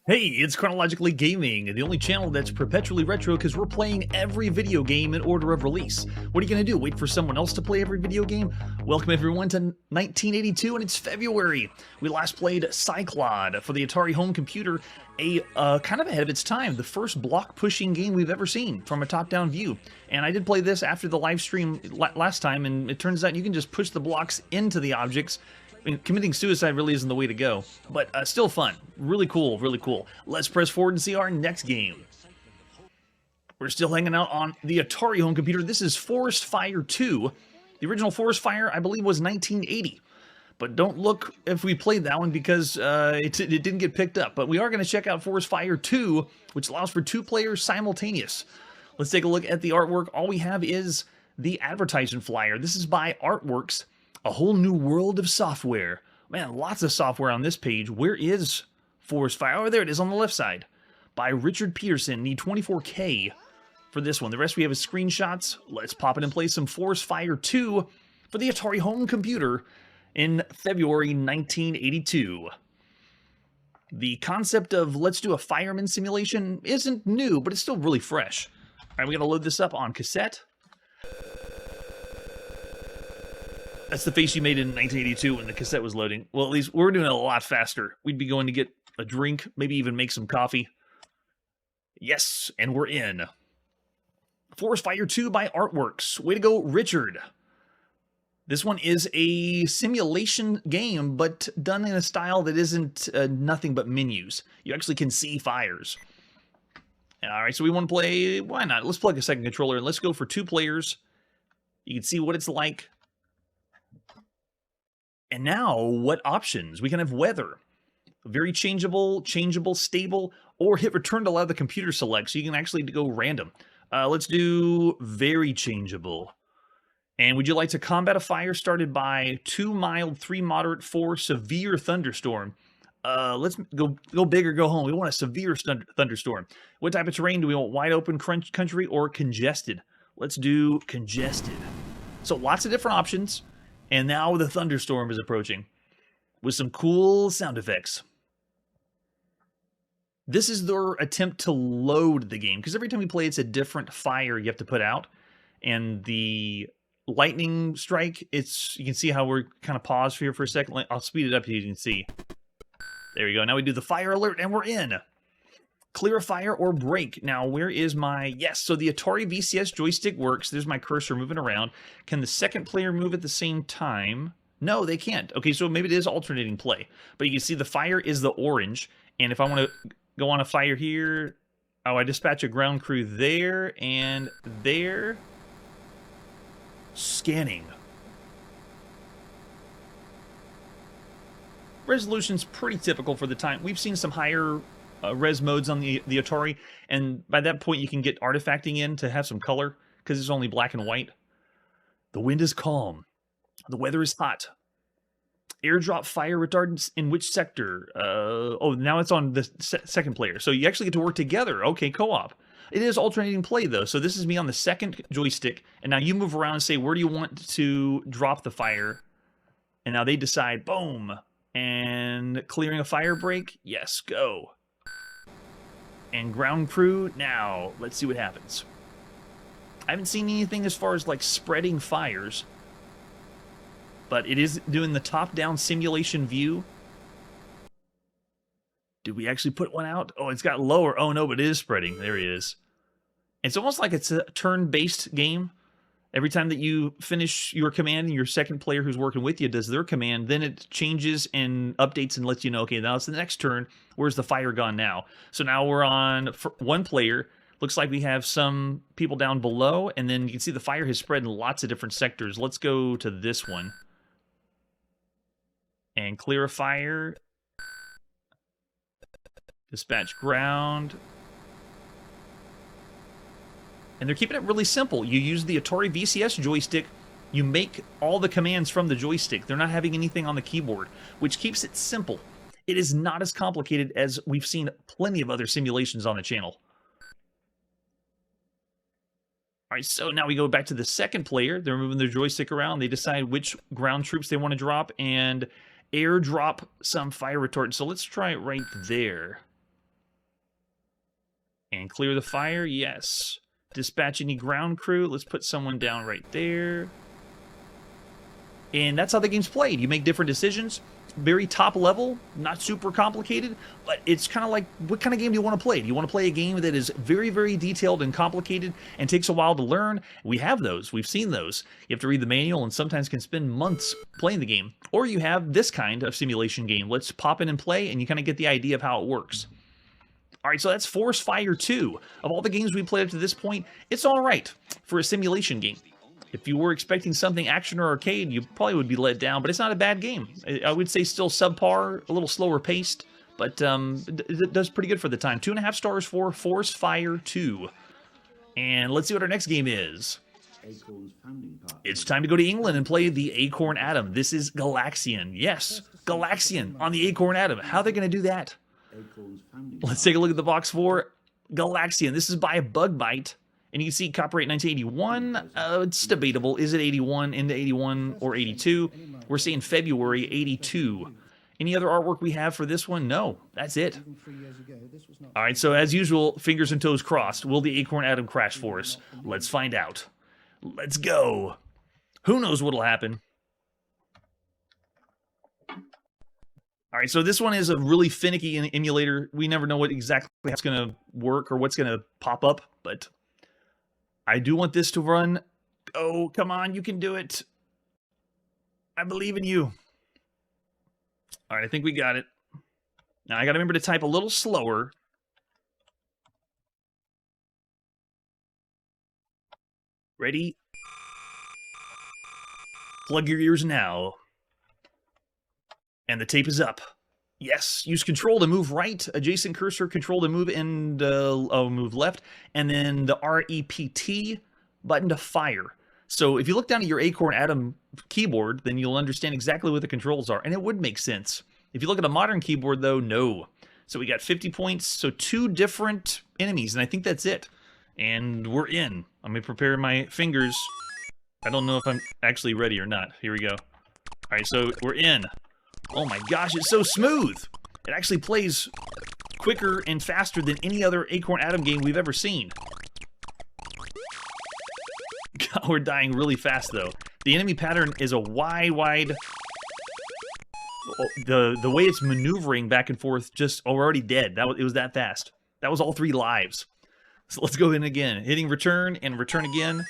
Hey, it's Chronologically Gaming, the only channel that's perpetually retro because we're playing every video game in order of release. What are you going to do, wait for someone else to play every video game? Welcome everyone to 1982 and it's February. We last played Cyclone for the Atari home computer, a kind of ahead of its time, the first block pushing game we've ever seen from a top-down view. And I did play this after the live stream last time, and it turns out you can just push the blocks into the objects. I mean, committing suicide really isn't the way to go, but still fun. Really cool, really cool. Let's press forward and see our next game. We're still hanging out on the Atari home computer. This is Forest Fire 2. The original Forest Fire, I believe, was 1980. But don't look if we played that one because it didn't get picked up. But we are going to check out Forest Fire 2, which allows for 2 players simultaneous. Let's take a look at the artwork. All we have is the advertisement flyer. This is by Artworks. A whole new world of software. Man, lots of software on this page. Where is Forest Fire? Oh, there it is on the left side. By Richard Peterson. Need 24K for this one. The rest we have is screenshots. Let's pop it and play some Forest Fire 2 for the Atari home computer in February 1982. The concept of let's do a fireman simulation isn't new, but it's still really fresh. All right, we're going to load this up on cassette. That's the face you made in 1982 when the cassette was loading. Well, at least we're doing it a lot faster. We'd be going to get a drink, maybe even make some coffee. Yes, and we're in. Forest Fire 2 by Artworks. Way to go, Richard. This one is a simulation game, but done in a style that isn't nothing but menus. You actually can see fires. All right, so we want to play, why not? Let's plug a second controller and let's go for 2 players. You can see what it's like. And now, what options? We can have weather. Very changeable, stable, or hit return to allow the computer select, so you can actually go random. Let's do very changeable. And would you like to combat a fire started by 2 mild, 3 moderate, 4 severe thunderstorm? Let's go big or go home. We want a severe thunderstorm. What type of terrain do we want? Wide open country or congested? Let's do congested. So lots of different options. And now the thunderstorm is approaching with some cool sound effects. This is their attempt to load the game, because every time you play, it's a different fire you have to put out. And the lightning strike, you can see how we're kind of paused here for a second. I'll speed it up so you can see. There we go. Now we do the fire alert, and we're in. Clear a fire or break. Now, where is my... Yes, so the Atari VCS joystick works. There's my cursor moving around. Can the second player move at the same time? No, they can't. Okay, so maybe it is alternating play. But you can see the fire is the orange. And if I want to go on a fire here... Oh, I dispatch a ground crew there and there. Scanning. Resolution's pretty typical for the time. We've seen some higher... res modes on the Atari, and by that point you can get artifacting in to have some color, because it's only black and white. The wind is calm. The weather is hot. Airdrop fire retardants in which sector? Oh, now it's on the second player, so you actually get to work together. Okay, co-op. It is alternating play, though, so this is me on the second joystick, and now you move around and say, where do you want to drop the fire? And now they decide, boom, and clearing a fire break? Yes, go. And ground crew, now, let's see what happens. I haven't seen anything as far as, like, spreading fires. But it is doing the top-down simulation view. Did we actually put one out? Oh, it's got lower. Oh, no, but it is spreading. There he is. It's almost like it's a turn-based game. Every time that you finish your command and your second player who's working with you does their command, then it changes and updates and lets you know, okay, now it's the next turn. Where's the fire gone now? So now we're on 1 player. Looks like we have some people down below, and then you can see the fire has spread in lots of different sectors. Let's go to this one. And clear a fire. Dispatch ground. And they're keeping it really simple. You use the Atari VCS joystick. You make all the commands from the joystick. They're not having anything on the keyboard, which keeps it simple. It is not as complicated as we've seen plenty of other simulations on the channel. All right, so now we go back to the second player. They're moving their joystick around. They decide which ground troops they want to drop and airdrop some fire retardant. So let's try it right there. And clear the fire, yes. Dispatch any ground crew. Let's put someone down right there. And that's how the game's played. You make different decisions. Very top level, not super complicated, but it's kind of like, what kind of game do you want to play? Do you want to play a game that is very, very detailed and complicated and takes a while to learn? We have those. We've seen those. You have to read the manual and sometimes can spend months playing the game. Or you have this kind of simulation game. Let's pop in and play, and you kind of get the idea of how it works. All right, so that's Force Fire 2. Of all the games we played up to this point, it's all right for a simulation game. If you were expecting something action or arcade, you probably would be let down, but it's not a bad game. I would say still subpar, a little slower paced, but it does pretty good for the time. 2.5 stars for Force Fire 2. And let's see what our next game is. It's time to go to England and play the Acorn Atom. This is Galaxian. Yes, Galaxian on the Acorn Atom. How are they going to do that? Let's take a look at the box for Galaxian. This is by Bug Bite. And you can see copyright 1981. It's debatable. Is it 81, into 81, or 82? We're saying February 82. Any other artwork we have for this one? No, that's it. All right, so as usual, fingers and toes crossed. Will the Acorn Atom crash for us? Let's find out. Let's go. Who knows what'll happen? All right, so this one is a really finicky emulator. We never know what exactly is going to work or what's going to pop up, but I do want this to run. Oh, come on, you can do it. I believe in you. All right, I think we got it. Now, I got to remember to type a little slower. Ready? Plug your ears now. And the tape is up. Yes, use control to move right, adjacent cursor, control to move and move left, and then the REPT button to fire. So if you look down at your Acorn Atom keyboard, then you'll understand exactly what the controls are, and it would make sense. If you look at a modern keyboard, though, no. So we got 50 points, so 2 different enemies, and I think that's it. And we're in. I'm going to prepare my fingers. I don't know if I'm actually ready or not. Here we go. All right, so we're in. Oh my gosh, it's so smooth! It actually plays quicker and faster than any other Acorn Atom game we've ever seen. God, we're dying really fast, though. The enemy pattern is a wide... The way it's maneuvering back and forth, just, oh, we're already dead. It was that fast. That was all 3 lives. So let's go in again. Hitting return and return again.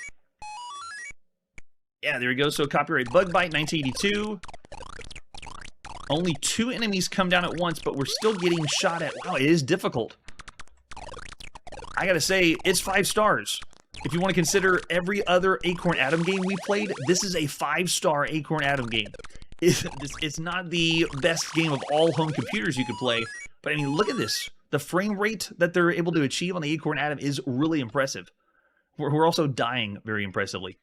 Yeah, there we go. So copyright Bug Bite 1982. Only 2 enemies come down at once, but we're still getting shot at. Wow, it is difficult. I gotta say, it's 5 stars. If you want to consider every other Acorn Atom game we played, this is a 5-star Acorn Atom game. It's not the best game of all home computers you could play, but I mean, look at this. The frame rate that they're able to achieve on the Acorn Atom is really impressive. We're also dying very impressively.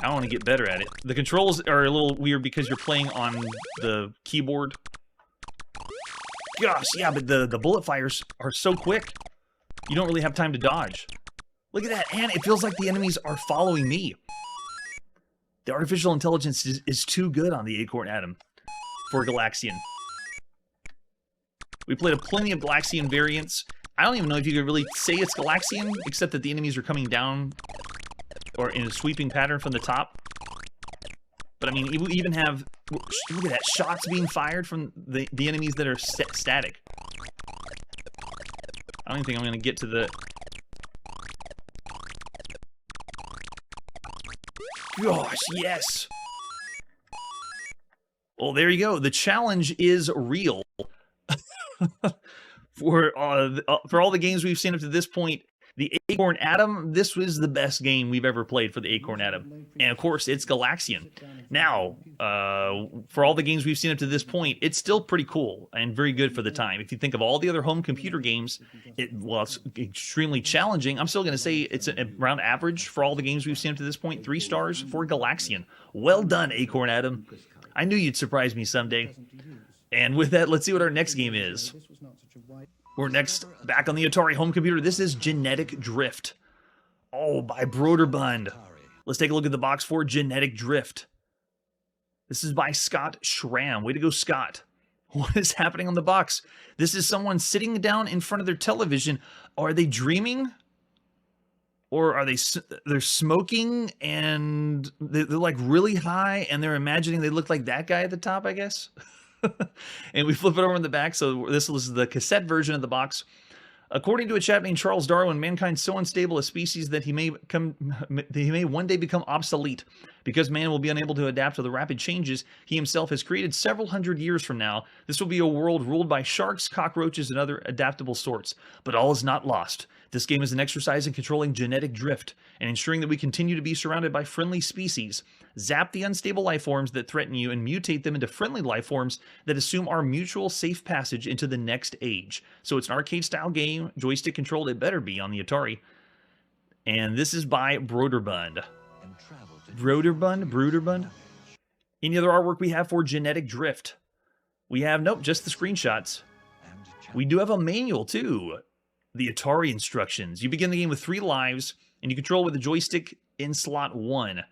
I want to get better at it. The controls are a little weird because you're playing on the keyboard. Gosh, yeah, but the bullet fires are so quick. You don't really have time to dodge. Look at that, and it feels like the enemies are following me. The artificial intelligence is too good on the Acorn Atom for Galaxian. We played plenty of Galaxian variants. I don't even know if you could really say it's Galaxian, except that the enemies are coming down or in a sweeping pattern from the top. But I mean, we even have, look at that, shots being fired from the enemies that are static. I don't even think I'm going to get to the... Gosh, yes! Well, there you go. The challenge is real. For all the games we've seen up to this point, the Acorn Atom, this was the best game we've ever played for the Acorn Atom. And of course, it's Galaxian. Now, for all the games we've seen up to this point, it's still pretty cool and very good for the time. If you think of all the other home computer games, well, it's extremely challenging. I'm still going to say it's around average for all the games we've seen up to this point. 3 stars for Galaxian. Well done, Acorn Atom. I knew you'd surprise me someday. And with that, let's see what our next game is. We're next back on the Atari home computer. This is Genetic Drift. Oh, by Broderbund. Let's take a look at the box for Genetic Drift. This is by Scott Schramm. Way to go, Scott. What is happening on the box? This is someone sitting down in front of their television. Are they dreaming? Or are they're smoking and they're like really high and they're imagining they look like that guy at the top, I guess? And we flip it over in the back. So this was the cassette version of the box. According to a chap named Charles Darwin, mankind's so unstable a species that he may one day become obsolete. Because man will be unable to adapt to the rapid changes he himself has created several hundred years from now, this will be a world ruled by sharks, cockroaches, and other adaptable sorts. But all is not lost. This game is an exercise in controlling genetic drift and ensuring that we continue to be surrounded by friendly species. Zap the unstable life forms that threaten you and mutate them into friendly life forms that assume our mutual safe passage into the next age. So it's an arcade-style game, joystick controlled. It better be on the Atari. And this is by Broderbund. Broderbund? Any other artwork we have for genetic drift? We have, nope, just the screenshots. We do have a manual, too. The Atari instructions. You begin the game with 3 lives, and you control with the joystick in slot 1.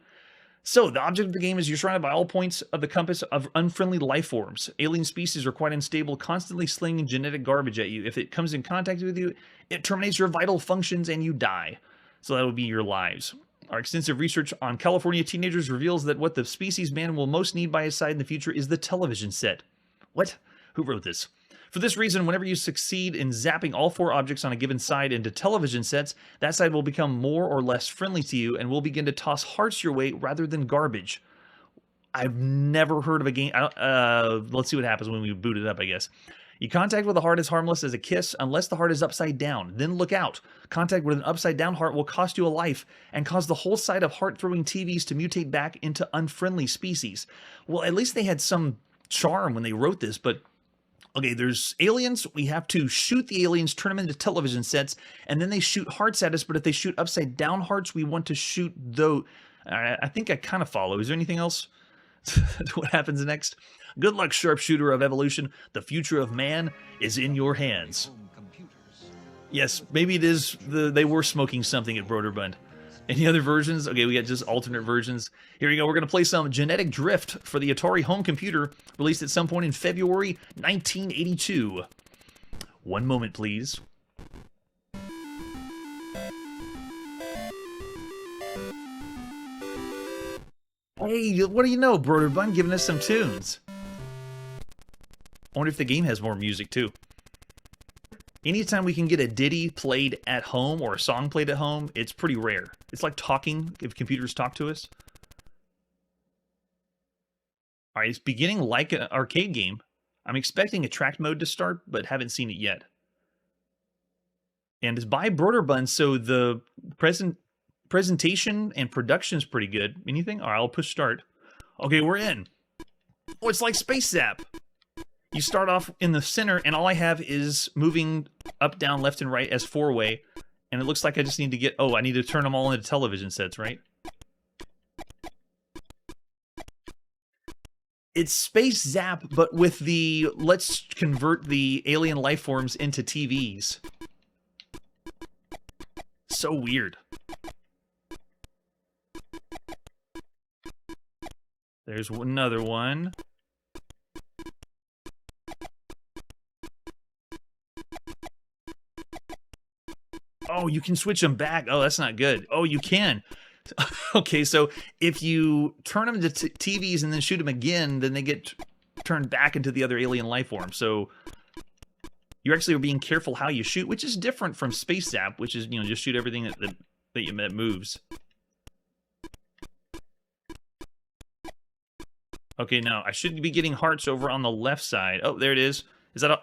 So, the object of the game is you're surrounded by all points of the compass of unfriendly life forms. Alien species are quite unstable, constantly slinging genetic garbage at you. If it comes in contact with you, it terminates your vital functions and you die. So that would be your lives. Our extensive research on California teenagers reveals that what the species man will most need by his side in the future is the television set. What? Who wrote this? For this reason, whenever you succeed in zapping all 4 objects on a given side into television sets, that side will become more or less friendly to you and will begin to toss hearts your way rather than garbage. I've never heard of a game... let's see what happens when we boot it up, I guess. You contact with a heart is harmless as a kiss unless the heart is upside down. Then look out. Contact with an upside down heart will cost you a life and cause the whole side of heart-throwing TVs to mutate back into unfriendly species. Well, at least they had some charm when they wrote this, but... Okay, there's aliens. We have to shoot the aliens, turn them into television sets, and then they shoot hearts at us. But if they shoot upside down hearts, we want to shoot those. I think I kind of follow. Is there anything else? What happens next? Good luck, sharpshooter of evolution. The future of man is in your hands. Yes, maybe it is. They were smoking something at Broderbund. Any other versions? Okay, we got just alternate versions. Here we go. We're going to play some Genetic Drift for the Atari home computer, released at some point in February 1982. One moment, please. Hey, what do you know, Broderbund giving us some tunes. I wonder if the game has more music, too. Anytime we can get a ditty played at home or a song played at home, it's pretty rare. It's like talking, if computers talk to us. Alright, it's beginning like an arcade game. I'm expecting a track mode to start, but haven't seen it yet. And it's by Broderbund, so the presentation and production's pretty good. Anything? Alright, I'll push start. Okay, we're in. Oh, it's like Space Zap. You start off in the center, and all I have is moving up, down, left, and right as 4-way. And it looks like I just need to get... Oh, I need to turn them all into television sets, right? It's Space Zap, but with the... Let's convert the alien life forms into TVs. So weird. There's another one. Oh, you can switch them back. Oh, that's not good. Oh, you can. Okay, so if you turn them to TVs and then shoot them again, then they get turned back into the other alien life form. So you actually are being careful how you shoot, which is different from Space Zap, which is, you know, just shoot everything that moves. Okay, now I should be getting hearts over on the left side. Oh, there it is. Is that a...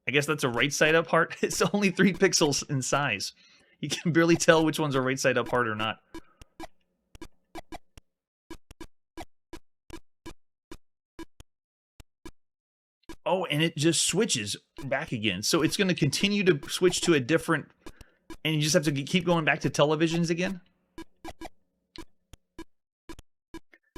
I guess that's a right side up heart. It's only 3 pixels in size. You can barely tell which one's a right side up heart or not. Oh, and it just switches back again. So it's going to continue to switch to a different... And you just have to keep going back to televisions again?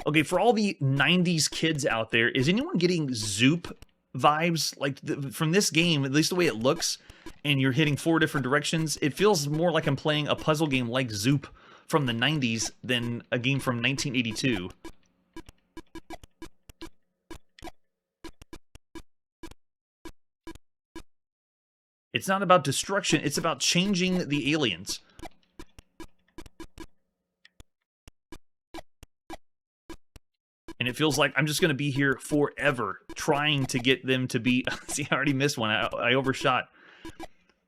Okay, for all the 90s kids out there, is anyone getting Zoop vibes? Like, from this game, at least the way it looks, and you're hitting 4 different directions, it feels more like I'm playing a puzzle game like Zoop from the 90s than a game from 1982. It's not about destruction, it's about changing the aliens. And it feels like I'm just going to be here forever trying to get them to be... See, I already missed one. I overshot.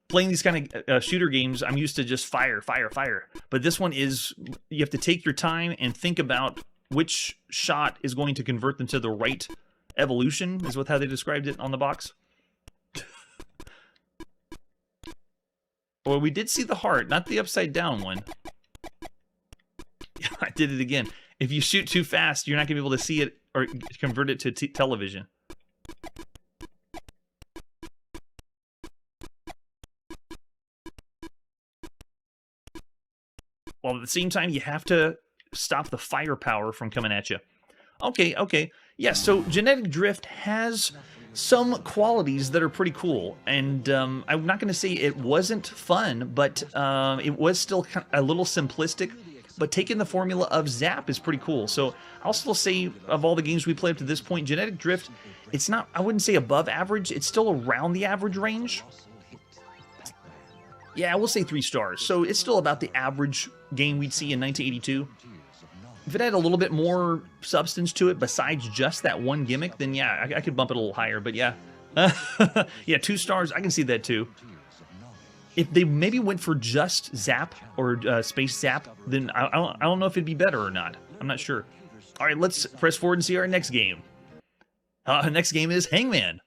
Playing these kind of shooter games, I'm used to just fire, fire, fire. But this one is... You have to take your time and think about which shot is going to convert them to the right evolution, is how they described it on the box. Well, we did see the heart, not the upside down one. I did it again. If you shoot too fast, you're not going to be able to see it or convert it to television. While at the same time, you have to stop the firepower from coming at you. Okay, okay. Yeah, so genetic drift has some qualities that are pretty cool. And I'm not going to say it wasn't fun, but it was still a little simplistic. But taking the formula of Zap is pretty cool. So I'll still say, of all the games we played up to this point, Genetic Drift, it's not, I wouldn't say above average. It's still around the average range. Yeah, we'll say 3 stars. So it's still about the average game we'd see in 1982. If it had a little bit more substance to it besides just that one gimmick, then yeah, I could bump it a little higher. But yeah, yeah, 2 stars, I can see that too. If they maybe went for just Zap or Space Zap, then I don't know if it'd be better or not. I'm not sure. All right, let's press forward and see our next game. Next game is Hangman,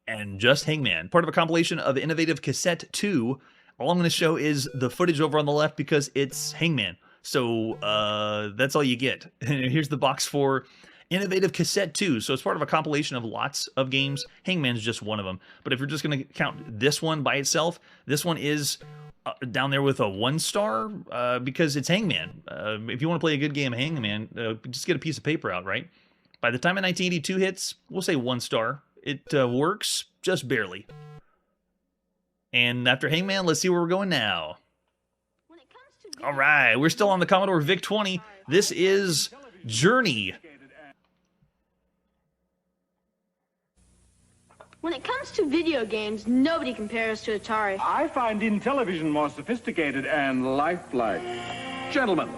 and just Hangman. Part of a compilation of Innovative Cassette 2. All I'm going to show is the footage over on the left because it's Hangman. So that's all you get. Here's the box for Innovative Cassette 2. So it's part of a compilation of lots of games. Hangman's just one of them. But if you're just going to count this one by itself, this one is down there with a 1 star because it's Hangman. If you want to play a good game of Hangman, just get a piece of paper out, right? By the time a 1982 hits, we'll say 1 star. It works just barely. And after Hangman, let's see where we're going now. All right, we're still on the Commodore VIC-20. This is Journey. When it comes to video games, nobody compares to Atari. I find Intellivision more sophisticated and lifelike. Gentlemen,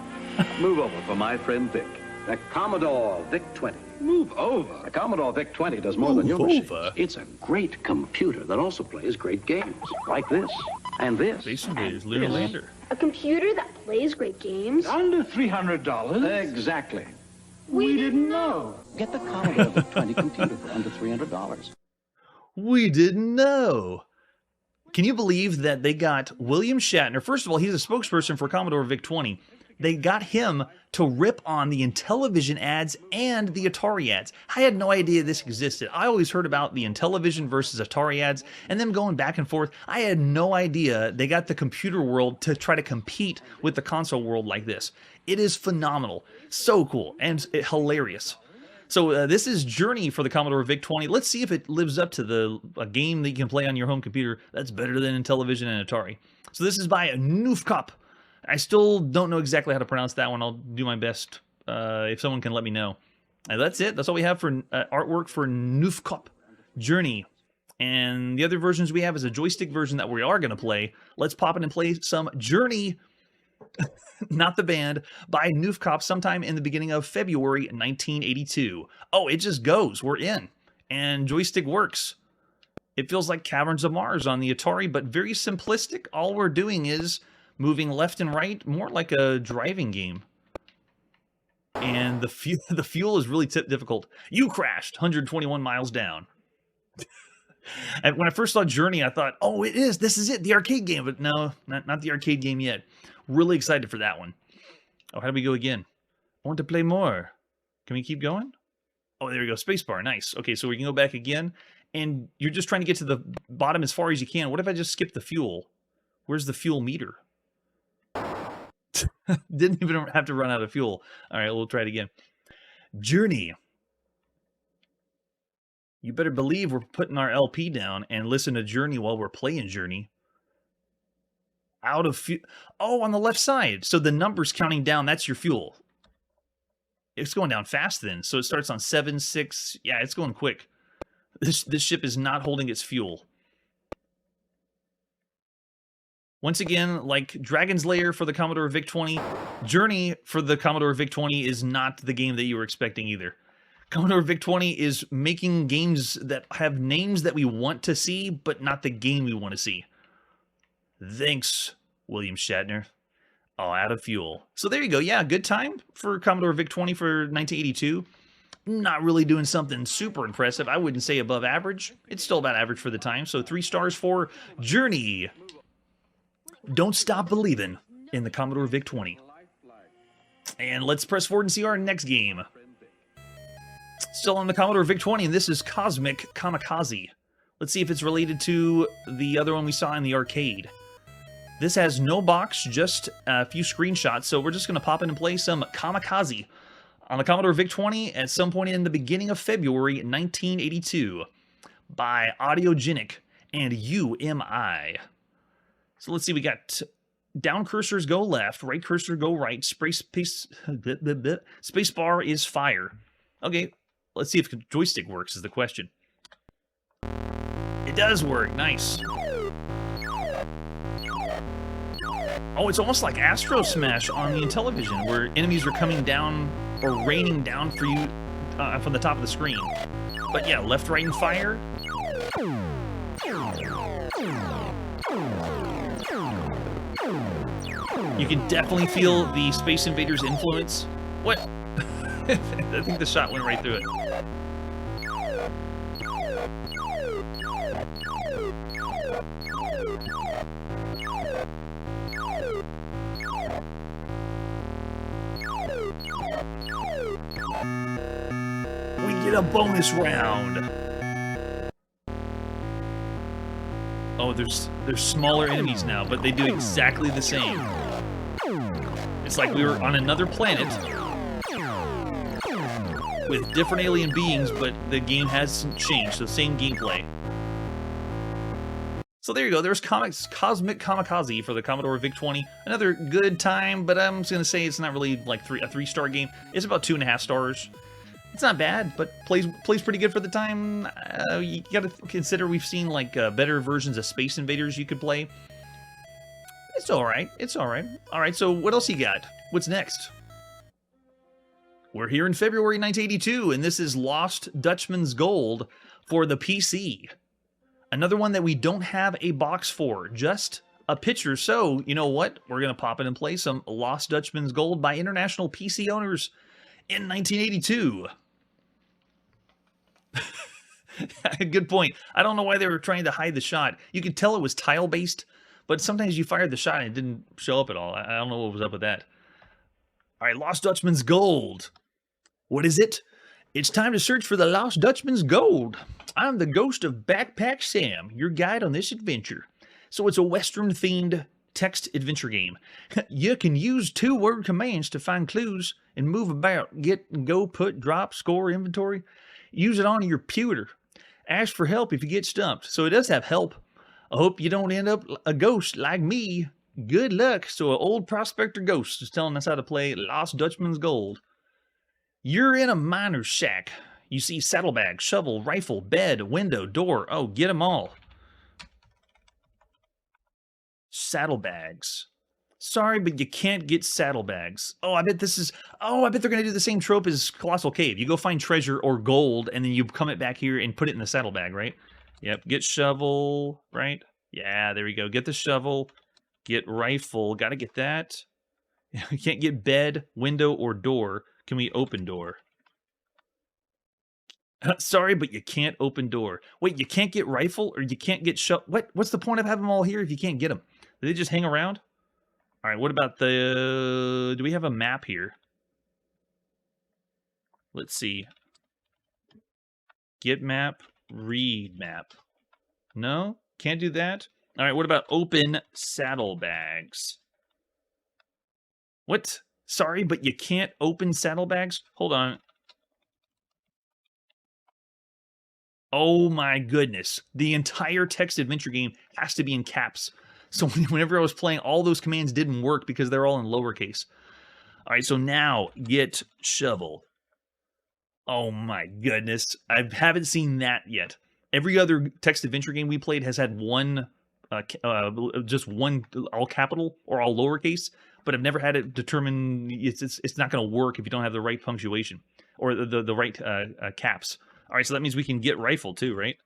move over for my friend Vic. The Commodore VIC-20. Move over. The Commodore VIC-20 does more than your machine. Over. It's a great computer that also plays great games, like this, and this. Space Invaders, Lunar Lander. A computer that plays great games? Under $300? Exactly. We didn't know. Get the Commodore VIC-20 computer for under $300. We didn't know. Can you believe that they got William Shatner? First of all, he's a spokesperson for Commodore VIC-20. They got him to rip on the Intellivision ads and the Atari ads. I had no idea this existed. I always heard about the Intellivision versus Atari ads and them going back and forth. I had no idea they got the computer world to try to compete with the console world like this. It is phenomenal. So cool and hilarious. So this is Journey for the Commodore VIC-20. Let's see if it lives up to a game that you can play on your home computer that's better than Intellivision and Atari. So this is by Nufkop. I still don't know exactly how to pronounce that one. I'll do my best if someone can let me know. And that's it. That's all we have for artwork for Nufkop Journey. And the other versions we have is a joystick version that we are going to play. Let's pop in and play some Journey, not the band, by Nufkop sometime in the beginning of February 1982. Oh, it just goes. We're in. And joystick works. It feels like Caverns of Mars on the Atari, but very simplistic. All we're doing is moving left and right, more like a driving game. And the fuel is really difficult. You crashed 121 miles down. And when I first saw Journey, I thought, oh, this is it, the arcade game. But no, not the arcade game yet. Really excited for that one. Oh, how do we go again? I want to play more. Can we keep going? Oh, there we go. Spacebar. Nice. Okay, so we can go back again. And you're just trying to get to the bottom as far as you can. What if I just skip the fuel? Where's the fuel meter? Didn't even have to run out of fuel. All right, we'll try it again. Journey. You better believe we're putting our LP down and listen to Journey while we're playing Journey. Out of fuel. Oh, on the left side. So the numbers counting down, that's your fuel. It's going down fast then. So it starts on 7, 6. Yeah, it's going quick. This ship is not holding its fuel. Once again, like Dragon's Lair for the Commodore VIC-20, Journey for the Commodore VIC-20 is not the game that you were expecting either. Commodore VIC-20 is making games that have names that we want to see, but not the game we want to see. Thanks, William Shatner. Oh, out of fuel. So there you go. Yeah, good time for Commodore VIC-20 for 1982. Not really doing something super impressive. I wouldn't say above average. It's still about average for the time. So 3 stars for Journey. Don't stop believing in the Commodore VIC-20. And let's press forward and see our next game. Still on the Commodore VIC-20, and this is Cosmic Kamikaze. Let's see if it's related to the other one we saw in the arcade. This has no box, just a few screenshots, so we're just going to pop in and play some Kamikaze on the Commodore VIC-20 at some point in the beginning of February 1982 by Audiogenic and UMI. So let's see, we got down cursors go left, right cursor go right, space bar is fire. Okay, let's see if the joystick works is the question. It does work, nice. Oh, it's almost like Astro Smash on the Intellivision, where enemies are coming down or raining down for you from the top of the screen. But yeah, left, right, and fire. You can definitely feel the Space Invaders influence. What? I think the shot went right through it. We get a bonus round. Oh, there's smaller enemies now, but they do exactly the same. It's like we were on another planet with different alien beings, but the game hasn't changed, so same gameplay. So there you go, there's Cosmic Kamikaze for the Commodore VIC-20. Another good time, but I'm just going to say it's not really like a 3-star game. It's about 2.5 stars. It's not bad, but plays pretty good for the time. You got to consider we've seen like better versions of Space Invaders you could play. It's all right. It's all right. All right. So what else you got? What's next? We're here in February 1982, and this is Lost Dutchman's Gold for the PC. Another one that we don't have a box for, just a picture. So you know what? We're gonna pop in and play some Lost Dutchman's Gold by international PC owners in 1982. Good point. I don't know why they were trying to hide the shot. You could tell it was tile-based, but sometimes you fired the shot and it didn't show up at all. I don't know what was up with that. All right, Lost Dutchman's Gold. What is it? It's time to search for the Lost Dutchman's Gold. I'm the ghost of Backpack Sam, your guide on this adventure. So it's a Western-themed text adventure game. You can use 2-word commands to find clues and move about. Get, go, put, drop, score, inventory. Use it on your pewter. Ask for help if you get stumped. So it does have help. I hope you don't end up a ghost like me. Good luck. So an old prospector ghost is telling us how to play Lost Dutchman's Gold. You're in a miner's shack. You see saddlebag, shovel, rifle, bed, window, door. Oh, get them all. Saddlebags. Sorry, but you can't get saddlebags. Oh, I bet this is... Oh, I bet they're going to do the same trope as Colossal Cave. You go find treasure or gold, and then you come it back here and put it in the saddlebag, right? Yep, get shovel, right? Yeah, there we go. Get the shovel. Get rifle. Got to get that. You can't get bed, window, or door. Can we open door? Sorry, but you can't open door. Wait, you can't get rifle, or you can't get shovel? What? What's the point of having them all here if you can't get them? Do they just hang around? All right, what about the... Do we have a map here? Let's see. Get map, read map. No? Can't do that? All right, what about open saddlebags? What? Sorry, but you can't open saddlebags? Hold on. Oh my goodness. The entire text adventure game has to be in caps. So whenever I was playing, all those commands didn't work because they're all in lowercase. All right, so now get shovel. Oh my goodness. I haven't seen that yet. Every other text adventure game we played has had one just one all capital or all lowercase, but I've never had it determine it's not going to work if you don't have the right punctuation or the right caps. All right, so that means we can get rifle too, right?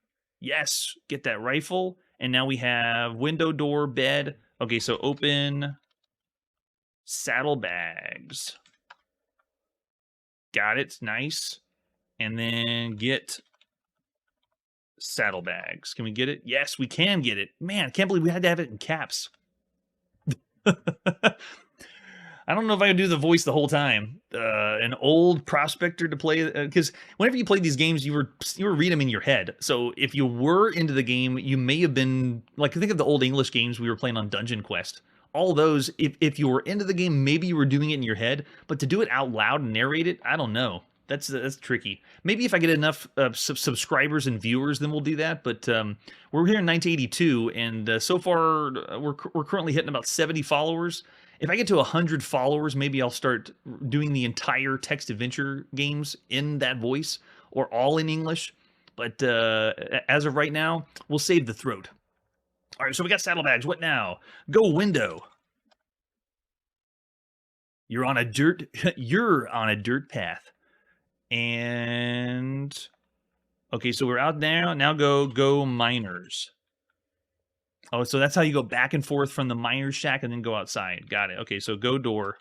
Yes, get that rifle. And now we have window, door, bed. Okay, so open saddlebags. Got it, nice. And then get saddlebags. Can we get it? Yes, we can get it. Man, I can't believe we had to have it in caps. I don't know if I could do the voice the whole time. An old prospector to play, because whenever you played these games, you were reading them in your head. So if you were into the game, you may have been like, think of the old English games we were playing on Dungeon Quest. All those, if you were into the game, maybe you were doing it in your head, but to do it out loud and narrate it, I don't know. That's tricky. Maybe if I get enough subscribers and viewers, then we'll do that. But we're here in 1982, and so far we're currently hitting about 70 followers. If I get to 100 followers, maybe I'll start doing the entire text adventure games in that voice or all in English. But as of right now, we'll save the throat. All right, so we got saddlebags. What now? Go window. You're on a dirt path. And okay, so we're out now. Now go miners. Oh, so that's how you go back and forth from the miner's shack and then go outside. Got it. Okay, so go door.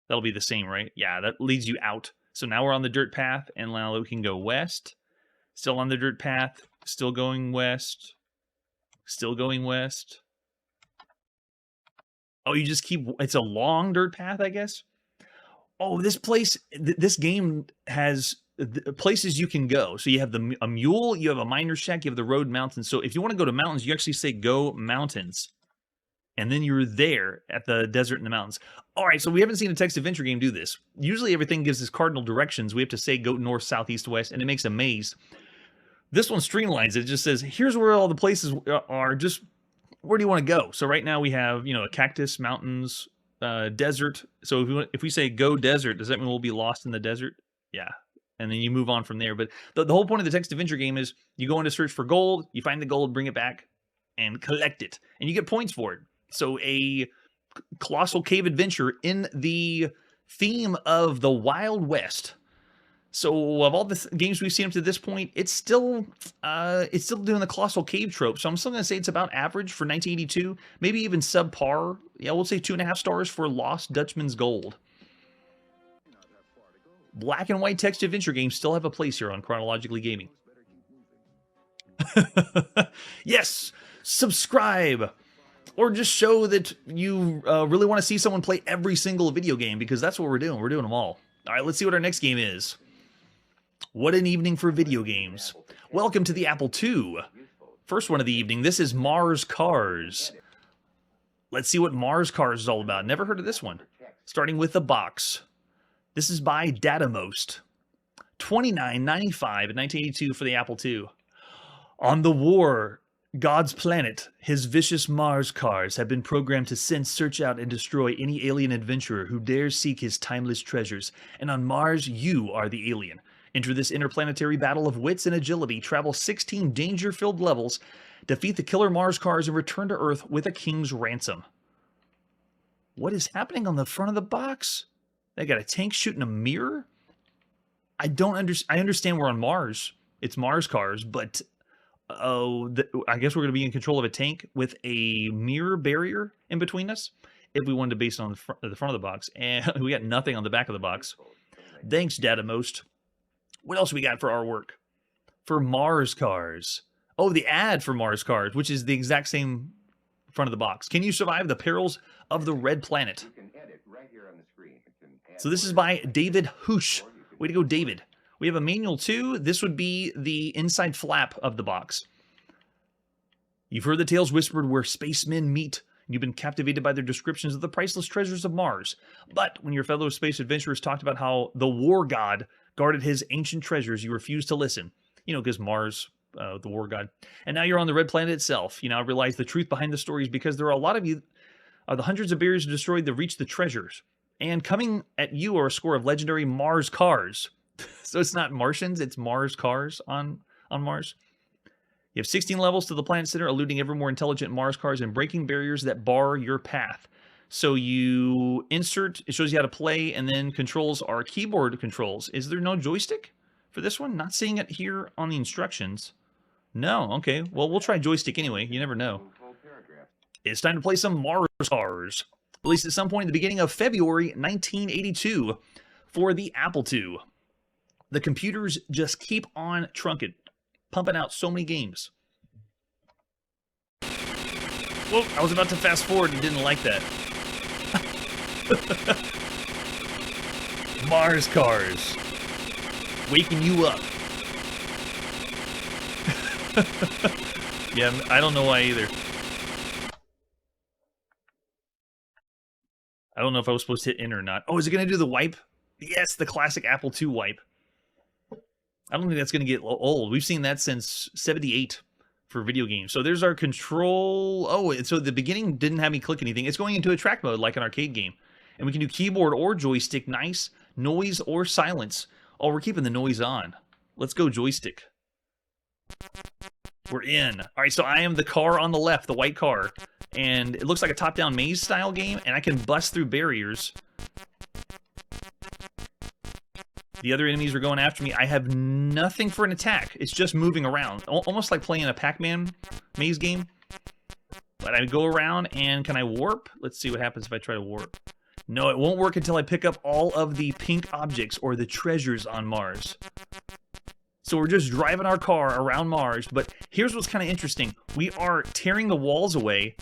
That'll be the same, right? Yeah, that leads you out. So now we're on the dirt path, and now we can go west. Still on the dirt path. Still going west. Still going west. Oh, you just keep... It's a long dirt path, I guess? Oh, this place... This game has... places you can go. So you have a mule, you have a miner's shack, you have the road, mountains. So if you want to go to mountains, you actually say go mountains. And then you're there at the desert and the mountains. All right, so we haven't seen a text adventure game do this. Usually everything gives us cardinal directions. We have to say go north, south, east, west, and it makes a maze. This one streamlines it. It just says, here's where all the places are. Just where do you want to go? So right now we have, a cactus, mountains, desert. So if we say go desert, does that mean we'll be lost in the desert? Yeah. And then you move on from there. But the whole point of the text adventure game is you go in to search for gold, you find the gold, bring it back, and collect it. And you get points for it. So a colossal cave adventure in the theme of the Wild West. So of all the games we've seen up to this point, it's still doing the colossal cave trope. So I'm still going to say it's about average for 1982, maybe even subpar. Yeah, we'll say 2.5 stars for Lost Dutchman's Gold. Black and white text adventure games still have a place here on Chronologically Gaming. Yes, subscribe, or just show that you really want to see someone play every single video game, because that's what we're doing. We're doing them all. All right, let's see what our next game is. What an evening for video games. Welcome to the Apple II. First one of the evening. This is Mars Cars. Let's see what Mars Cars is all about. Never heard of this one. Starting with the box. This is by Datamost. $29.95 in 1982 for the Apple II. On the war, God's planet, his vicious Mars cars have been programmed to sense, search out, and destroy any alien adventurer who dares seek his timeless treasures. And on Mars, you are the alien. Enter this interplanetary battle of wits and agility, travel 16 danger-filled levels, defeat the killer Mars cars, and return to Earth with a king's ransom. What is happening on the front of the box? They got a tank shooting a mirror? I understand we're on Mars. It's Mars cars, but I guess we're going to be in control of a tank with a mirror barrier in between us if we wanted to base it on the front of the box. And we got nothing on the back of the box. Thanks, Datamost. What else we got for our work? For Mars cars. Oh, the ad for Mars cars, which is the exact same front of the box. Can you survive the perils of the red planet? So this is by David Hoosh. Way to go, David. We have a manual too. This would be the inside flap of the box. You've heard the tales whispered where spacemen meet, and you've been captivated by their descriptions of the priceless treasures of Mars. But when your fellow space adventurers talked about how the war god guarded his ancient treasures, you refused to listen. Because Mars, the war god. And now you're on the red planet itself. You now realize the truth behind the stories, because there are a lot of you, the hundreds of barriers destroyed that reach the treasures. And coming at you are a score of legendary Mars cars. So it's not Martians, it's Mars cars on Mars. You have 16 levels to the planet center, eluding ever more intelligent Mars cars and breaking barriers that bar your path. So you insert, it shows you how to play, and then controls are keyboard controls. Is there no joystick for this one? Not seeing it here on the instructions. No, okay. Well, we'll try joystick anyway. You never know. It's time to play some Mars cars. Released at some point in the beginning of February 1982 for the Apple II. The computers just keep on trunking, pumping out so many games. Whoa, I was about to fast forward and didn't like that. Mars cars. Waking you up. Yeah, I don't know why either. I don't know if I was supposed to hit enter or not. Oh, is it going to do the wipe? Yes, the classic Apple II wipe. I don't think that's going to get old. We've seen that since 78 for video games. So there's our control. Oh, and so the beginning didn't have me click anything. It's going into a track mode like an arcade game. And we can do keyboard or joystick. Nice. Noise or silence. Oh, we're keeping the noise on. Let's go joystick. We're in. All right, so I am the car on the left, the white car. And it looks like a top-down maze-style game, and I can bust through barriers. The other enemies are going after me. I have nothing for an attack. It's just moving around. Almost like playing a Pac-Man maze game. But I go around, and can I warp? Let's see what happens if I try to warp. No, it won't work until I pick up all of the pink objects, or the treasures on Mars. So we're just driving our car around Mars, but here's what's kind of interesting. We are tearing the walls away,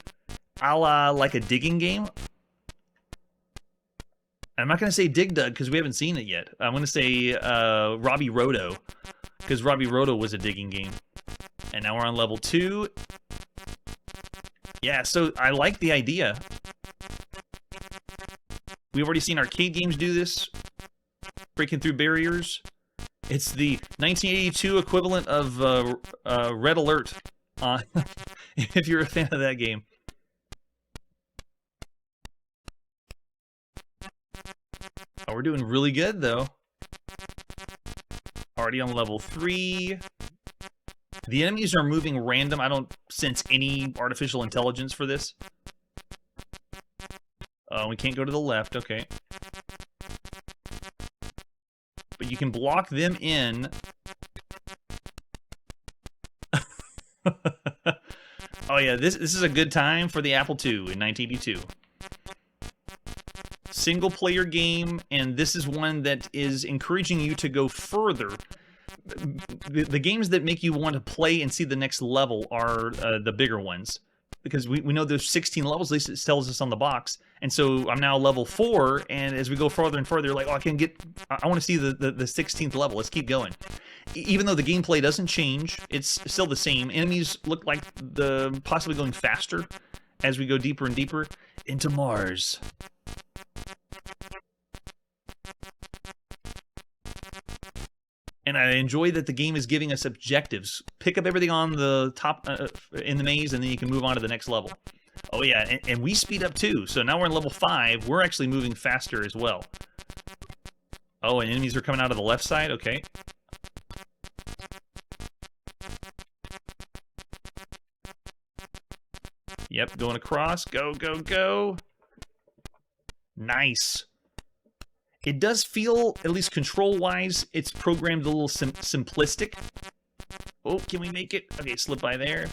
a la like a digging game. I'm not going to say Dig Dug because we haven't seen it yet. I'm going to say Robbie Roto because Robbie Roto was a digging game. And now we're on level 2. Yeah, so I like the idea. We've already seen arcade games do this, breaking through barriers. It's the 1982 equivalent of Red Alert, if you're a fan of that game. Oh, we're doing really good, though. Already on level 3. The enemies are moving random. I don't sense any artificial intelligence for this. Oh, we can't go to the left. Okay. But you can block them in. Oh yeah, this is a good time for the Apple II in 1982. Single player game, and this is one that is encouraging you to go further. The games that make you want to play and see the next level are the bigger ones. Because we know there's 16 levels, at least it tells us on the box. And so I'm now level 4, and as we go further and further, like, oh, I want to see the 16th level. Let's keep going. Even though the gameplay doesn't change, it's still the same. Enemies look like possibly going faster as we go deeper and deeper into Mars. And I enjoy that the game is giving us objectives. Pick up everything on the top in the maze, and then you can move on to the next level. Oh yeah, and we speed up too. So now we're in level 5. We're actually moving faster as well. Oh, and enemies are coming out of the left side? Okay. Yep, going across. Go, go, go. Nice. It does feel, at least control-wise, it's programmed a little simplistic. Oh, can we make it? Okay, slip by there.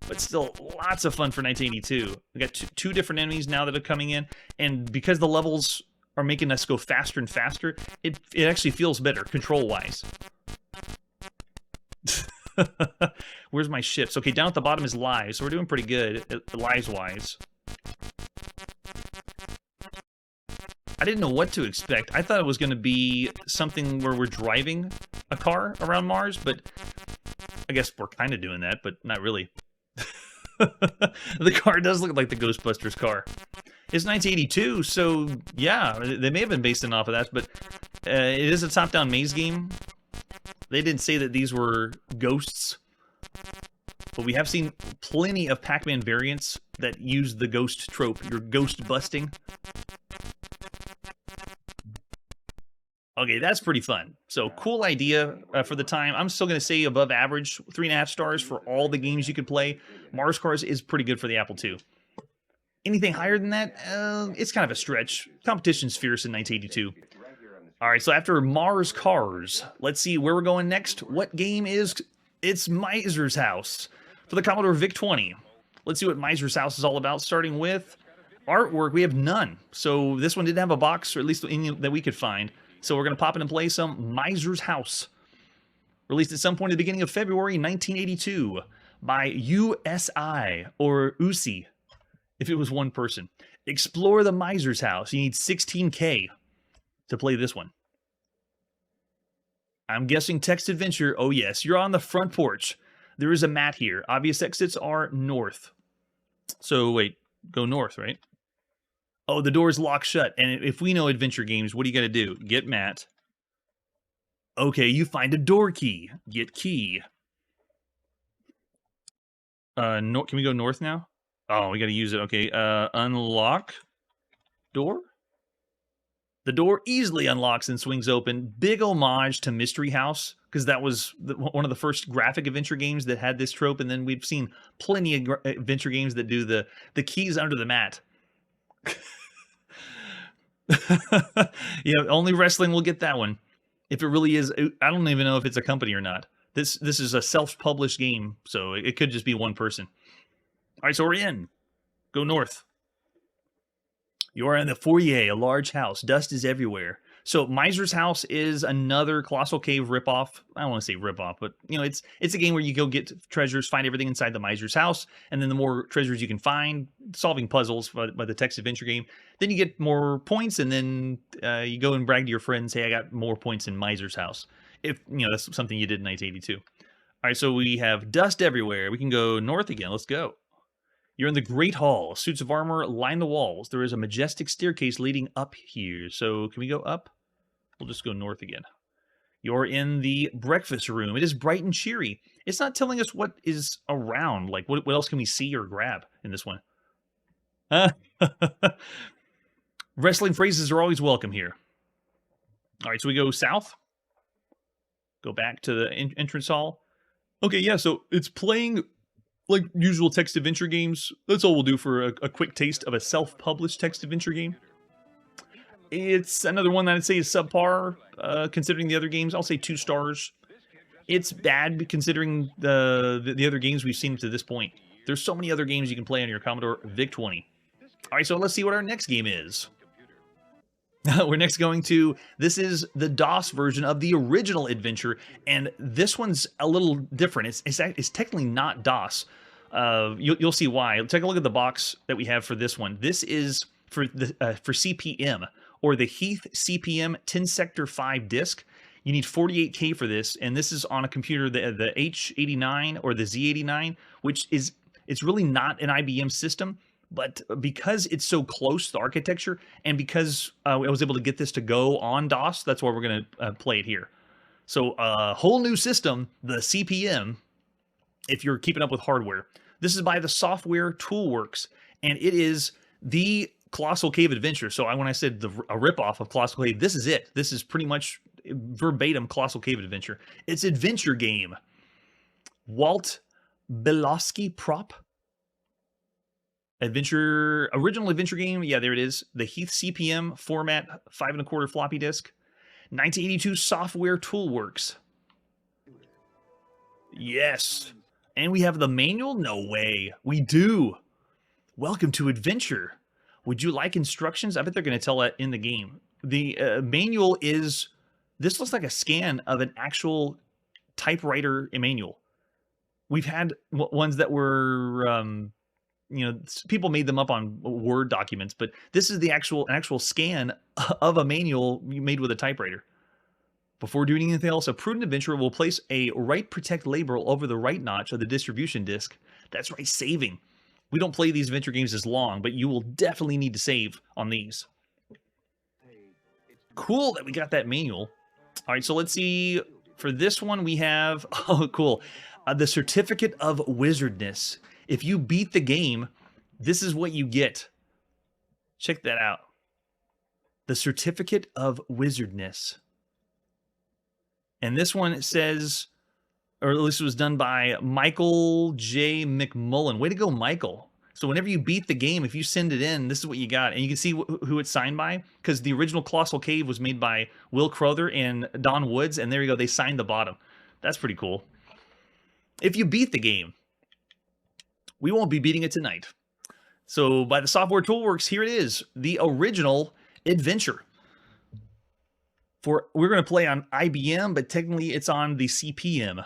But still, lots of fun for 1982. We got two different enemies now that are coming in, and because the levels are making us go faster and faster, it actually feels better, control-wise. Where's my ships? Okay, down at the bottom is lives, so we're doing pretty good, lives-wise. I didn't know what to expect. I thought it was going to be something where we're driving a car around Mars, but I guess we're kind of doing that, but not really. The car does look like the Ghostbusters car. It's 1982, so yeah, they may have been based off of that, but it is a top-down maze game. They didn't say that these were ghosts, but we have seen plenty of Pac-Man variants that use the ghost trope. You're ghost busting. Okay, that's pretty fun. So cool idea for the time. I'm still going to say above average, 3.5 stars for all the games you could play. Mars Cars is pretty good for the Apple II. Anything higher than that, it's kind of a stretch. Competition's fierce in 1982. All right, so after Mars Cars, let's see where we're going next. What game is... It's Miser's House for the Commodore VIC-20. Let's see what Miser's House is all about, starting with artwork. We have none. So this one didn't have a box, or at least any that we could find. So we're going to pop in and play some Miser's House. Released at some point at the beginning of February 1982 by USI, or USI, if it was one person. Explore the Miser's House. You need 16K to play this one. I'm guessing text adventure. Oh yes, you're on the front porch. There is a mat here. Obvious exits are north. So wait, go north, right? Oh, the door's locked shut. And if we know adventure games, what do you got to do? Get mat. Okay, you find a door key. Get key. Can we go north now? Oh, we got to use it. Okay, unlock door. The door easily unlocks and swings open. Big homage to Mystery House, because that was one of the first graphic adventure games that had this trope, and then we've seen plenty of adventure games that do the keys under the mat. Yeah, only wrestling will get that one. If it really is, I don't even know if it's a company or not. This is a self-published game, so it could just be one person. All right, so we're in. Go north. You are in the foyer, a large house. Dust is everywhere. So Miser's House is another Colossal Cave ripoff. I don't want to say ripoff, but you know, it's a game where you go get treasures, find everything inside the Miser's House, and then the more treasures you can find, solving puzzles by the text adventure game, then you get more points, and then you go and brag to your friends, hey, I got more points in Miser's House. If you know that's something you did in 1982. All right, so we have dust everywhere. We can go north again. Let's go. You're in the Great Hall. Suits of armor line the walls. There is a majestic staircase leading up here. So can we go up? We'll just go north again. You're in the breakfast room. It is bright and cheery. It's not telling us what is around. Like, what else can we see or grab in this one? Wrestling phrases are always welcome here. All right, so we go south. Go back to the entrance hall. Okay, yeah, so it's playing like usual text adventure games. That's all we'll do for a quick taste of a self-published text adventure game. It's another one that I'd say is subpar, considering the other games. I'll say 2 stars. It's bad considering the other games we've seen to this point. There's so many other games you can play on your Commodore VIC-20. All right, so let's see what our next game is. We're next going to, this is the DOS version of the original adventure, and this one's a little different. It's technically not DOS. You'll see why. Take a look at the box that we have for this one. This is for CPM, or the Heath CPM 10 Sector 5 disc. You need 48K for this, and this is on a computer, the H89 or the Z89, which is, it's really not an IBM system. But because it's so close to the architecture, and because I was able to get this to go on DOS, that's why we're going to play it here. So a whole new system, the CPM, if you're keeping up with hardware. This is by the Software Toolworks, and it is the Colossal Cave Adventure. So when I said a ripoff of Colossal Cave, this is it. This is pretty much verbatim Colossal Cave Adventure. It's adventure game. Walt Belosky Prop. Original adventure game. Yeah, there it is. The Heath CPM format, 5 1/4 floppy disk. 1982 Software Toolworks. Yes. And we have the manual? No way. We do. Welcome to adventure. Would you like instructions? I bet they're going to tell that in the game. The manual is, this looks like a scan of an actual typewriter manual. We've had ones that were, you know, people made them up on Word documents, but this is the actual scan of a manual made with a typewriter. Before doing anything else, a prudent adventurer will place a write protect label over the right notch of the distribution disc. That's right, saving. We don't play these adventure games as long, but you will definitely need to save on these. Cool that we got that manual. All right, so let's see. For this one, we have, oh, cool, the Certificate of Wizardness. If you beat the game, this is what you get. Check that out. The Certificate of Wizardness. And this one says, or at least it was done by Michael J. McMullen. Way to go, Michael. So whenever you beat the game, if you send it in, this is what you got. And you can see who it's signed by, because the original Colossal Cave was made by Will Crowther and Don Woods. And there you go, they signed the bottom. That's pretty cool. If you beat the game, we won't be beating it tonight. So by the Software Toolworks, here it is, the original adventure. We're going to play on IBM, but technically it's on the CPM.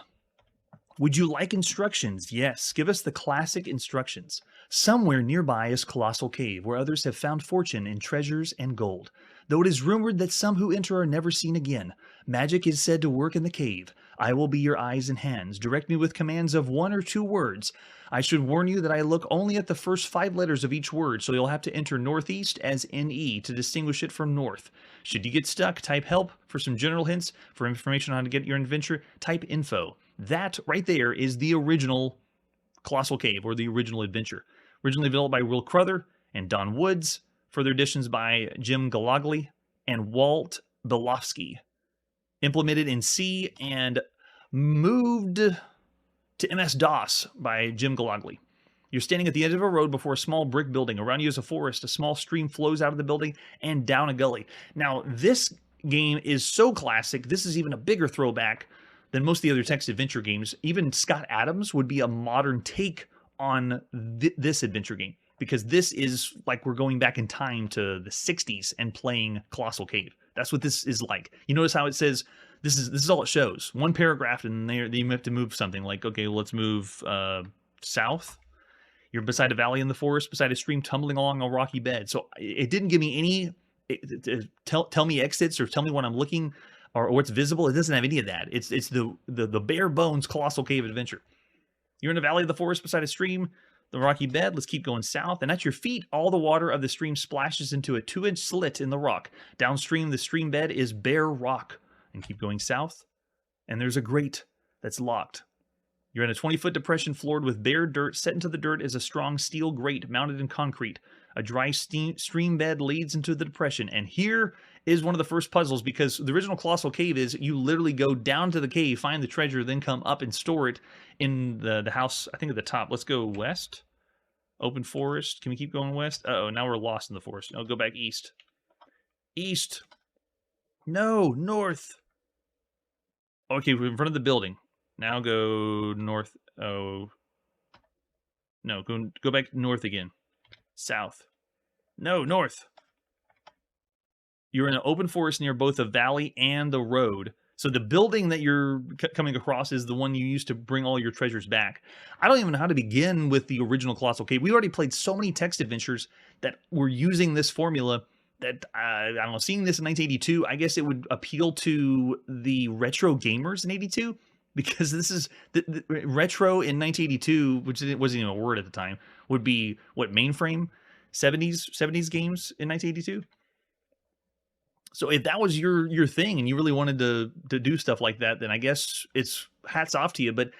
Would you like instructions? Yes, give us the classic instructions. Somewhere nearby is Colossal Cave, where others have found fortune in treasures and gold. Though it is rumored that some who enter are never seen again, magic is said to work in the cave. I will be your eyes and hands. Direct me with commands of 1 or 2 words. I should warn you that I look only at the first 5 letters of each word, so you'll have to enter northeast as NE to distinguish it from north. Should you get stuck, type help. For some general hints, for information on how to get your adventure, type info. That right there is the original Colossal Cave, or the original adventure. Originally developed by Will Crowther and Don Woods. Further additions by Jim Galagli and Walt Belofsky. Implemented in C and moved to MS-DOS by Jim Galagli. You're standing at the edge of a road before a small brick building. Around you is a forest. A small stream flows out of the building and down a gully. Now, this game is so classic. This is even a bigger throwback than most of the other text adventure games. Even Scott Adams would be a modern take on this adventure game, because this is like we're going back in time to the 60s and playing Colossal Cave. That's what this is like. You notice how it says, this is all it shows. One paragraph, and they have to move something like, okay, well, let's move south. You're beside a valley in the forest, beside a stream tumbling along a rocky bed. So it didn't give me any, tell me exits or tell me when I'm looking or what's visible. It doesn't have any of that. It's the bare bones Colossal Cave adventure. You're in a valley of the forest beside a stream, the rocky bed. Let's keep going south. And at your feet, all the water of the stream splashes into a 2-inch slit in the rock. Downstream, the stream bed is bare rock. And keep going south. And there's a grate that's locked. You're in a 20-foot depression floored with bare dirt. Set into the dirt is a strong steel grate mounted in concrete. A dry stream bed leads into the depression. And here is one of the first puzzles, because the original Colossal Cave is you literally go down to the cave, find the treasure, then come up and store it in the house, I think at the top. Let's go west. Open forest. Can we keep going west? Uh-oh, now we're lost in the forest. No, go back east. East. No, north. Okay, we're in front of the building. Now go north. Oh. No, go back north again. South. No, north. You're in an open forest near both the valley and the road. So the building that you're coming across is the one you used to bring all your treasures back. I don't even know how to begin with the original Colossal Cave. We already played so many text adventures that were using this formula that, I don't know, seeing this in 1982, I guess it would appeal to the retro gamers in 82. Because this is the retro in 1982, which wasn't even a word at the time, would be what, mainframe 70s games in 1982. So if that was your thing and you really wanted to do stuff like that, then I guess it's hats off to you. But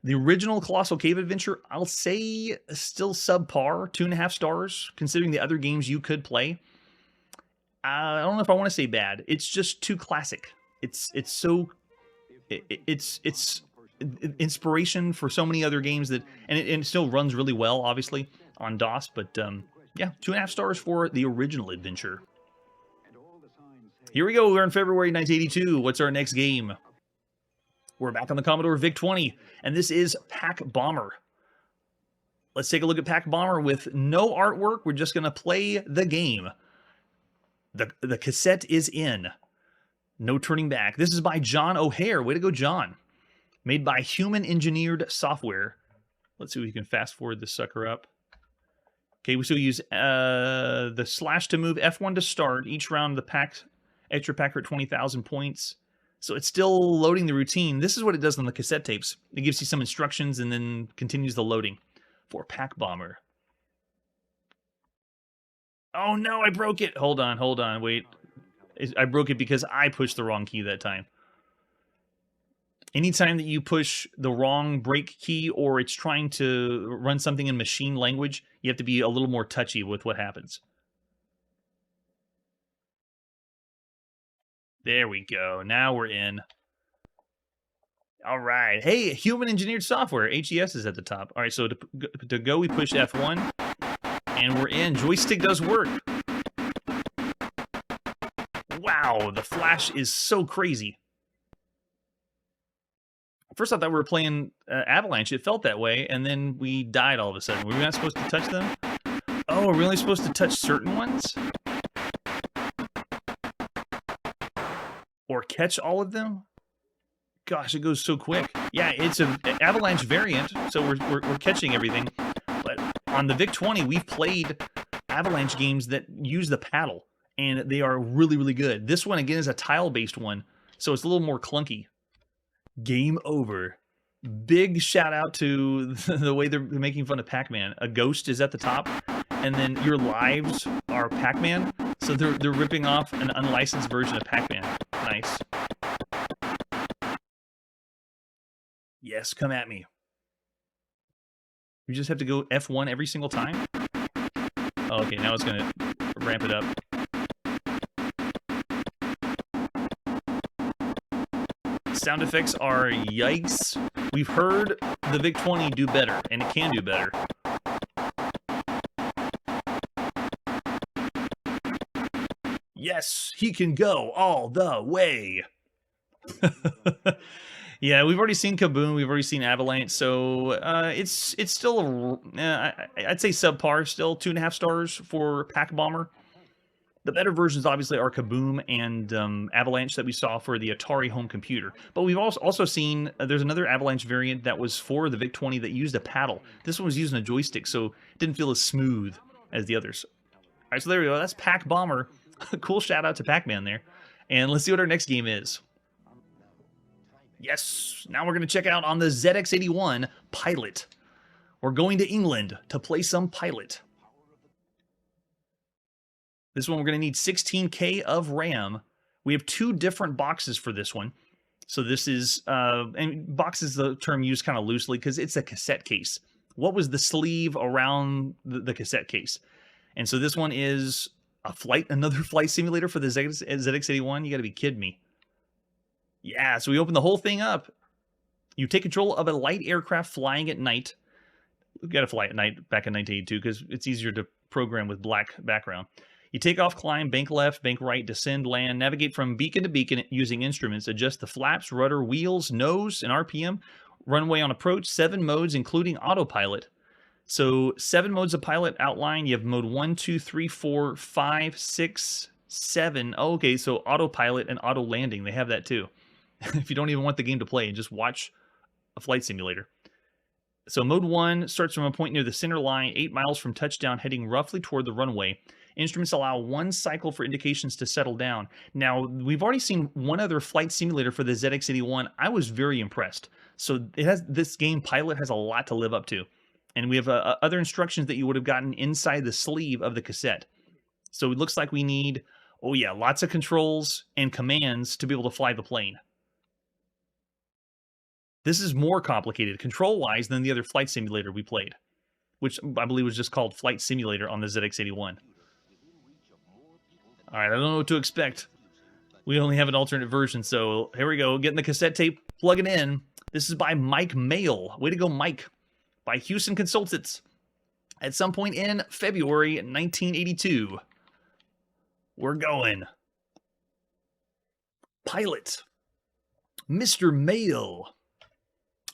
the original Colossal Cave adventure, I'll say still subpar, 2.5 stars, considering the other games you could play. I don't know if I want to say bad. It's just too classic. It's inspiration for so many other games that, and it still runs really well, obviously, on DOS. But yeah, 2.5 stars for the original adventure. Here we go. We're in February 1982. What's our next game? We're back on the Commodore VIC-20, and this is Pac Bomber. Let's take a look at Pac Bomber with no artwork. We're just going to play the game. The cassette is in. No turning back. This is by John O'Hare. Way to go, John. Made by Human Engineered Software. Let's see if we can fast forward this sucker up. Okay, we still use the slash to move, F1 to start. Each round, the extra pack are 20,000 points. So it's still loading the routine. This is what it does on the cassette tapes. It gives you some instructions and then continues the loading for Pac Bomber. Oh no, I broke it. Hold on, wait. I broke it because I pushed the wrong key that time. Anytime that you push the wrong break key or it's trying to run something in machine language, you have to be a little more touchy with what happens. There we go. Now we're in. All right. Hey, human engineered software. HES is at the top. All right, so to go, we push F1, and we're in. Joystick does work. Wow, the flash is so crazy. First, I thought we were playing Avalanche. It felt that way, and then we died all of a sudden. Were we not supposed to touch them? Oh, are we only supposed to touch certain ones? Or catch all of them? Gosh, it goes so quick. Yeah, it's an Avalanche variant, so we're catching everything. But on the VIC-20, we've played Avalanche games that use the paddle, and they are really, really good. This one, again, is a tile-based one, so it's a little more clunky. Game over. Big shout out to the way they're making fun of Pac-Man. A ghost is at the top, and then your lives are Pac-Man, so they're ripping off an unlicensed version of Pac-Man. Nice. Yes, come at me. You just have to go F1 every single time? Oh, okay, now it's gonna ramp it up. Sound effects are yikes. We've heard the VIC-20 do better, and it can do better. Yes, he can go all the way. Yeah, we've already seen Kaboom, we've already seen Avalanche, so it's still, I'd say subpar still, 2.5 stars for Pac Bomber. The better versions obviously are Kaboom and Avalanche that we saw for the Atari home computer. But we've also seen, there's another Avalanche variant that was for the VIC-20 that used a paddle. This one was using a joystick, so it didn't feel as smooth as the others. All right, so there we go, that's Pac Bomber. Cool shout out to Pac-Man there. And let's see what our next game is. Yes, now we're going to check out on the ZX81 Pilot. We're going to England to play some Pilot. This one we're going to need 16K of RAM. We have 2 different boxes for this one. So this is, and box is the term used kind of loosely because it's a cassette case. What was the sleeve around the cassette case? And so this one is another flight simulator for the ZX81. You got to be kidding me. Yeah, so we open the whole thing up. You take control of a light aircraft flying at night. We've got to fly at night back in 1982 because it's easier to program with black background. You take off, climb, bank left, bank right, descend, land, navigate from beacon to beacon using instruments, adjust the flaps, rudder, wheels, nose, and RPM, runway on approach, 7 modes, including autopilot. So 7 modes of pilot outline. You have mode 1, 2, 3, 4, 5, 6, 7. Oh, okay, so autopilot and auto landing, they have that too. If you don't even want the game to play and just watch a flight simulator. So mode 1 starts from a point near the center line, 8 miles from touchdown, heading roughly toward the runway. Instruments allow 1 cycle for indications to settle down. Now, we've already seen one other flight simulator for the ZX81. I was very impressed. So this game, Pilot, has a lot to live up to. And we have other instructions that you would have gotten inside the sleeve of the cassette. So it looks like we need, oh yeah, lots of controls and commands to be able to fly the plane. This is more complicated control-wise than the other flight simulator we played, which I believe was just called Flight Simulator on the ZX81. All right, I don't know what to expect. We only have an alternate version, so here we go. Getting the cassette tape, plugging in. This is by Mike Mail. Way to go, Mike. By Houston Consultants. At some point in February 1982. We're going. Pilot. Mr. Mail.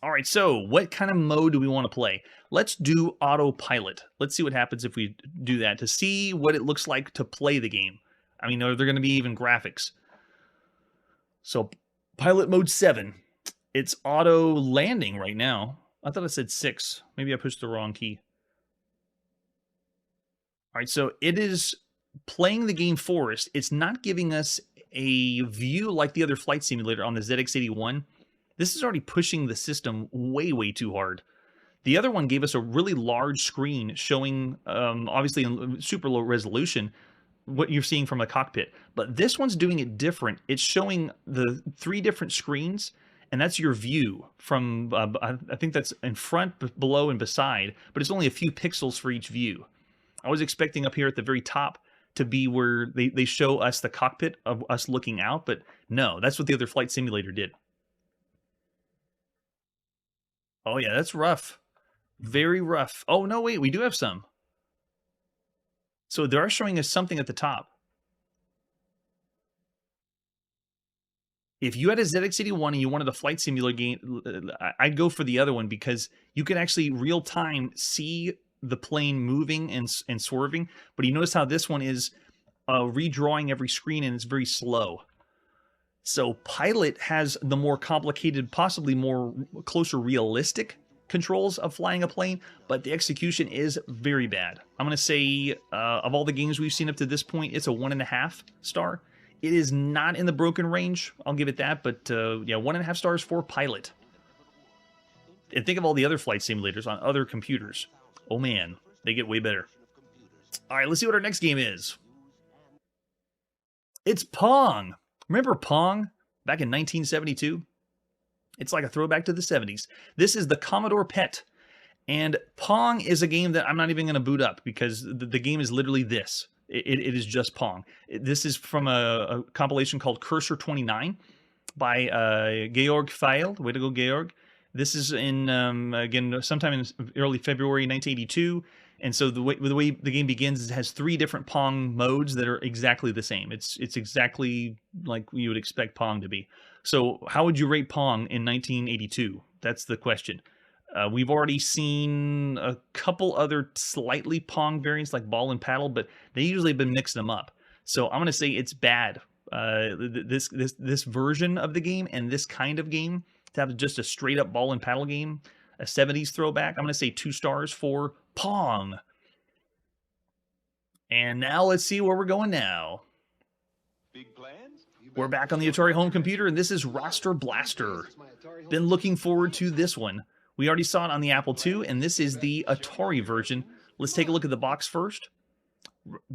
All right, so what kind of mode do we want to play? Let's do autopilot. Let's see what happens if we do that to see what it looks like to play the game. I mean, are there going to be even graphics? So pilot mode 7. It's auto landing right now. I thought it said 6. Maybe I pushed the wrong key. All right, so it is playing the game for us. It's not giving us a view like the other flight simulator on the ZX81. This is already pushing the system way, way too hard. The other one gave us a really large screen showing, obviously in super low resolution, what you're seeing from a cockpit. But this one's doing it different. It's showing the 3 different screens, and that's your view from, I think that's in front, below, and beside, but it's only a few pixels for each view. I was expecting up here at the very top to be where they show us the cockpit of us looking out, but no, that's what the other flight simulator did. Oh, yeah, that's rough. Very rough. Oh, no, wait, we do have some. So they are showing us something at the top. If you had a ZX81 and you wanted a flight simulator game, I'd go for the other one because you can actually real time see the plane moving and swerving. But you notice how this one is redrawing every screen and it's very slow. So Pilot has the more complicated, possibly more closer realistic controls of flying a plane, but the execution is very bad. I'm going to say of all the games we've seen up to this point, it's a 1.5 star. It is not in the broken range, I'll give it that, but yeah, 1.5 stars for Pilot. And think of all the other flight simulators on other computers. Oh man, they get way better. All right, let's see what our next game is. It's Pong. Remember Pong back in 1972? It's like a throwback to the 70s. This is the Commodore PET. And Pong is a game that I'm not even going to boot up because the game is literally this. It is just Pong. This is from a compilation called Cursor 29 by Georg Feil. Way to go, Georg. This is in, again, sometime in early February 1982. And so the way the game begins is it has 3 different Pong modes that are exactly the same. It's exactly like you would expect Pong to be. So how would you rate Pong in 1982? That's the question. We've already seen a couple other slightly Pong variants like ball and paddle, but they usually have been mixing them up. So I'm going to say it's bad. This version of the game and this kind of game, to have just a straight up ball and paddle game, a 70s throwback, I'm going to say 2 stars for Pong. And now let's see where we're going now. Big plans? We're back on the Atari home computer, and this is Raster Blaster. Been looking forward to this one. We already saw it on the Apple II, and this is the Atari version. Let's take a look at the box first.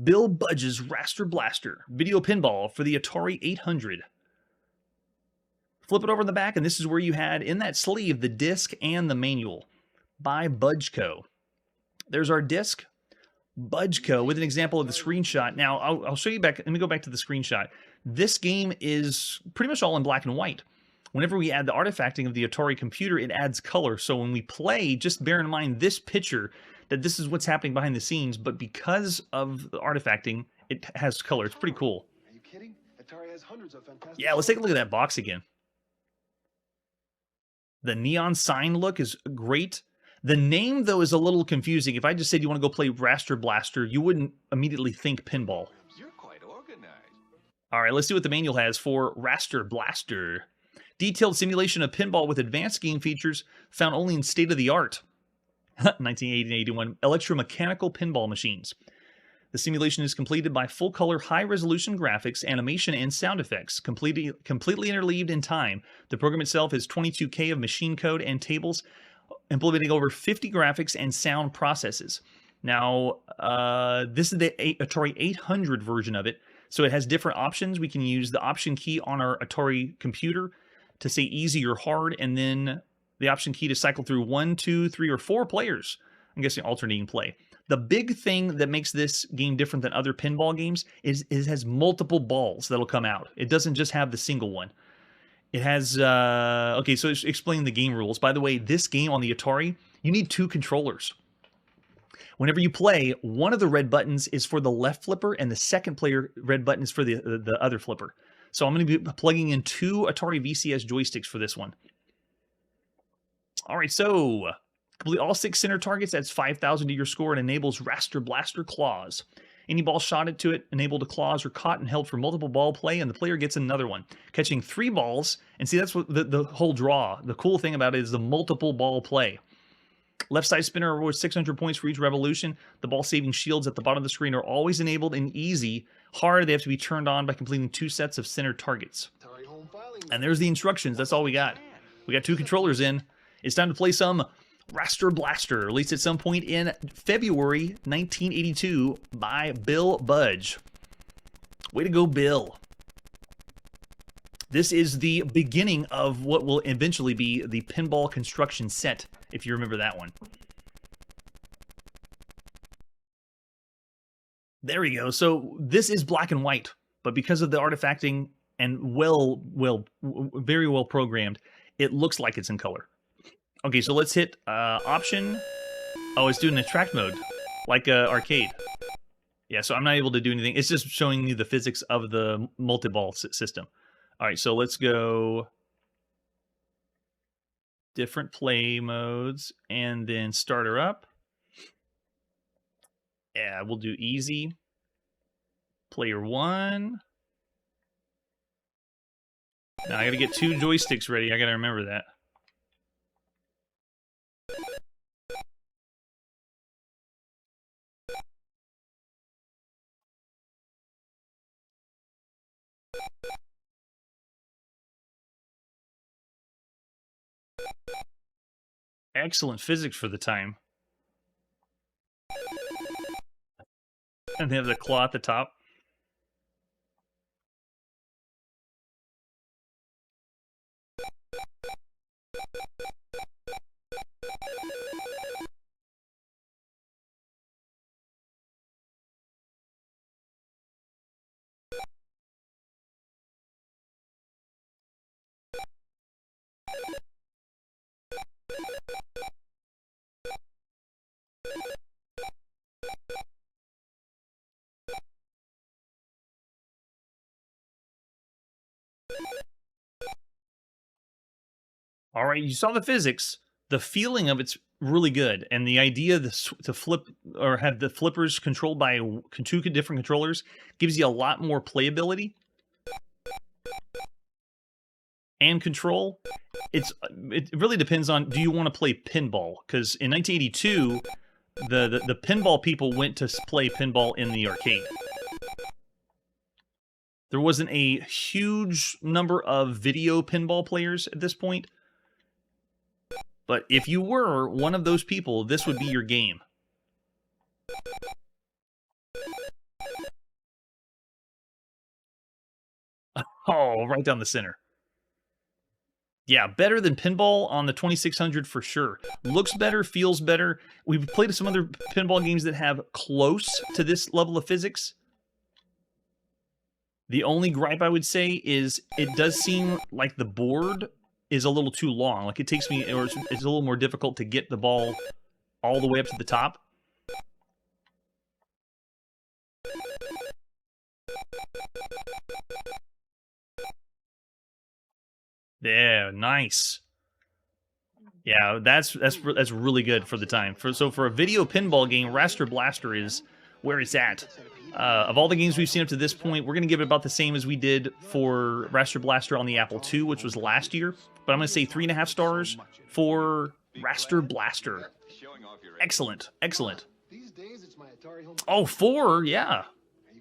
Bill Budge's Raster Blaster, video pinball for the Atari 800. Flip it over in the back, and this is where you had, in that sleeve, the disc and the manual by Budgeco. There's our disc, Budgeco, with an example of the screenshot. Now, I'll show you back. Let me go back to the screenshot. This game is pretty much all in black and white. Whenever we add the artifacting of the Atari computer, it adds color. So when we play, just bear in mind this picture, that this is what's happening behind the scenes, but because of the artifacting, it has color. It's pretty cool. Are you kidding? Atari has hundreds of fantastic. Yeah, let's take a look at that box again. The neon sign look is great. The name, though, is a little confusing. If I just said you want to go play Raster Blaster, you wouldn't immediately think pinball. You're quite organized. All right, let's see what the manual has for Raster Blaster. Detailed simulation of pinball with advanced game features found only in state-of-the-art 1980-81 electromechanical pinball machines. The simulation is completed by full-color, high-resolution graphics, animation, and sound effects, completely interleaved in time. The program itself is 22K of machine code and tables, implementing over 50 graphics and sound processes. Now, this is the Atari 800 version of it, so it has different options. We can use the option key on our Atari computer to say easy or hard, and then the option key to cycle through 1, 2, 3, or 4 players. I'm guessing alternating play. The big thing that makes this game different than other pinball games is it has multiple balls that'll come out. It doesn't just have the single one. It has, okay, so explain the game rules. By the way, this game on the Atari, you need 2 controllers. Whenever you play, one of the red buttons is for the left flipper, and the second player red button is for the other flipper. So I'm going to be plugging in 2 Atari VCS joysticks for this one. All right, so complete all 6 center targets. That's 5,000 to your score and enables Raster Blaster claws. Any ball shot into it enabled to claws are caught and held for multiple ball play, and the player gets another one. Catching 3 balls, and see, that's what the whole draw. The cool thing about it is the multiple ball play. Left side spinner awards 600 points for each revolution. The ball saving shields at the bottom of the screen are always enabled in easy. Hard, they have to be turned on by completing 2 sets of center targets. And there's the instructions. That's all we got. We got 2 controllers in. It's time to play some Raster Blaster, released at some point in February 1982 by Bill Budge. Way to go, Bill. This is the beginning of what will eventually be the pinball construction set, if you remember that one. There we go. So this is black and white, but because of the artifacting and very well programmed, it looks like it's in color. Okay, so let's hit option. Oh, it's doing attract mode, like arcade. Yeah, so I'm not able to do anything. It's just showing you the physics of the multi-ball system. All right, so let's go different play modes and then start her up. Yeah, we'll do easy. Player 1. Now I gotta get 2 joysticks ready. I gotta remember that. Excellent physics for the time. And they have the claw at the top. All right, you saw the physics. The feeling of it's really good, and the idea to flip or have the flippers controlled by 2 different controllers gives you a lot more playability and control. It really depends on, do you want to play pinball? Because in 1982, the pinball people went to play pinball in the arcade. There wasn't a huge number of video pinball players at this point. But if you were one of those people, this would be your game. Oh, right down the center. Yeah, better than pinball on the 2600 for sure. Looks better, feels better. We've played some other pinball games that have close to this level of physics. The only gripe I would say is it does seem like the board is a little too long. Like it takes me, or it's a little more difficult to get the ball all the way up to the top. Yeah, nice. Yeah, that's really good for the time. So for a video pinball game, Raster Blaster is where it's at. Of all the games we've seen up to this point, we're going to give it about the same as we did for Raster Blaster on the Apple II, which was last year. But I'm going to say 3.5 stars for Raster Blaster. Excellent, excellent. Oh, 4, yeah.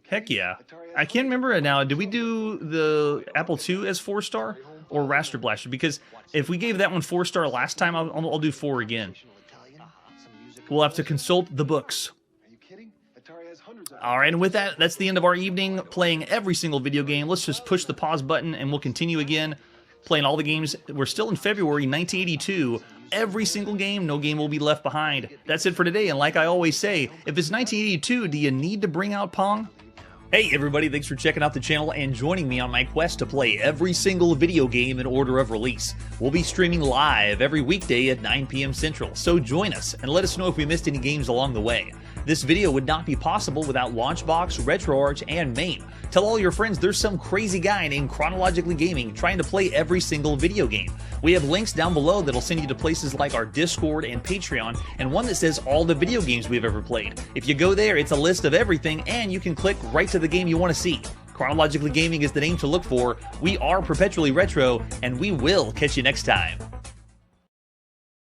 Heck yeah. I can't remember it now. Did we do the Apple II as 4-star or Raster Blaster? Because if we gave that one 4-star last time, I'll do 4 again. We'll have to consult the books. All right, and with that, that's the end of our evening playing every single video game. Let's just push the pause button, and we'll continue again playing all the games. We're still in February 1982. Every single game, no game will be left behind. That's it for today, and like I always say, if it's 1982, do you need to bring out Pong? Hey everybody, thanks for checking out the channel and joining me on my quest to play every single video game in order of release. We'll be streaming live every weekday at 9 p.m. Central, so join us and let us know if we missed any games along the way. This video would not be possible without Launchbox, RetroArch, and MAME. Tell all your friends there's some crazy guy named Chronologically Gaming trying to play every single video game. We have links down below that'll send you to places like our Discord and Patreon, and one that says all the video games we've ever played. If you go there, it's a list of everything, and you can click right to the game you want to see. Chronologically Gaming is the name to look for. We are Perpetually Retro, and we will catch you next time.